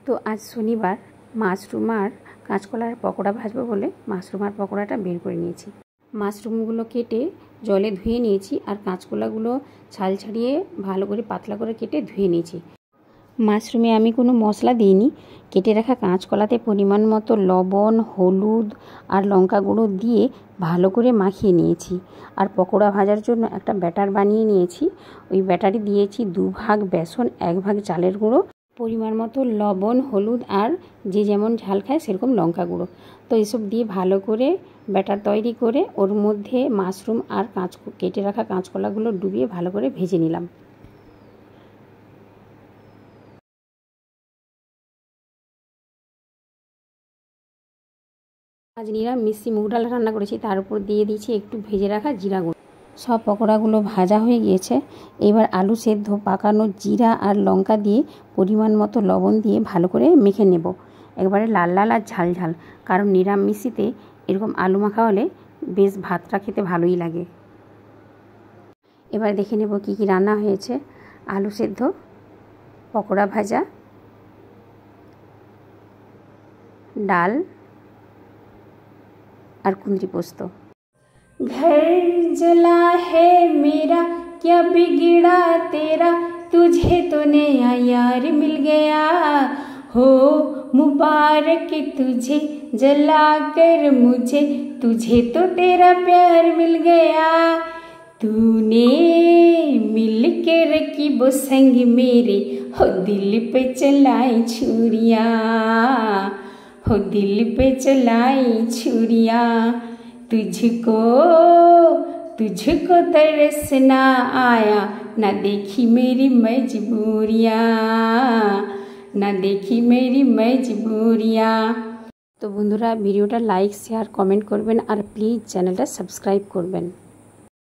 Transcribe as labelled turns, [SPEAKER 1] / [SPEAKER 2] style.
[SPEAKER 1] তো আজ শনিবার মাশরুম আর কাঁচকলার পকোড়া ভাজবো বলে মাশরুম আর পকোড়াটা বের করে নিয়েছি। মাশরুমগুলো কেটে জলে ধুয়ে নিয়েছি আর কাঁচকলাগুলো ছাল ছাড়িয়ে ভালো করে পাতলা করে কেটে ধুয়ে নিয়েছি। মাশরুমে আমি কোনো মশলা দিইনি। কেটে রাখা কাঁচকলাতে পরিমাণ মতো লবণ, হলুদ আর লঙ্কা গুঁড়ো দিয়ে ভালো করে মাখিয়ে নিয়েছি। আর পকোড়া ভাজার জন্য একটা ব্যাটার বানিয়ে নিয়েছি। ওই ব্যাটারে দিয়েছি 2 ভাগ বেসন, 1 ভাগ চালের গুঁড়ো, পরিমাণ মতো লবণ, হলুদ আর যে যেমন ঝাল খায় সেরকম লঙ্কা গুঁড়ো। তো এসব দিয়ে ভালো করে ব্যাটার তৈরি করে ওর মধ্যে মাশরুম আর কেটে রাখা কাঁচকলাগুলো ডুবিয়ে ভালো করে ভেজে নিলাম। আজ নিরামিষি মুগ ডাল রান্না করেছি, তার উপর দিয়ে দিয়েছি একটু ভেজে রাখা জিরা গুঁড়ো। সব পকোড়াগুলো ভাজা হয়ে গিয়েছে। এবার আলু সেদ্ধ, পাকানো জিরা আর লঙ্কা দিয়ে পরিমাণ মতো লবণ দিয়ে ভালো করে মেখে নেব, একবারে লাল লাল আর ঝাল ঝাল। কারণ নিরামিষিতে এরকম আলু মাখা হলে বেশ ভাতটা খেতে ভালোই লাগে। এবার দেখে নেব কি কি রান্না হয়েছে। আলু সেদ্ধ, পকোড়া ভাজা, ডাল আর কুঁদরি পোস্ত। घर जला है मेरा, क्या बिगड़ा तेरा, तुझे तो नया यार मिल गया। हो मुबारक तुझे जला कर मुझे, तुझे तो तेरा प्यार मिल गया। तूने मिल के रखी वो संग मेरे, हो दिल पे चलाई छुरियाँ, हो दिल पे चलाई छुरियाँ। तुझको तुझको तरस ना आया, ना देखी मेरी मजबूरियाँ, ना देखी मेरी मजबूरियाँ। তো বন্ধুরা, ভিডিওটা লাইক, শেয়ার, কমেন্ট করবেন আর প্লিজ চ্যানেলটা সাবস্ক্রাইব করবেন।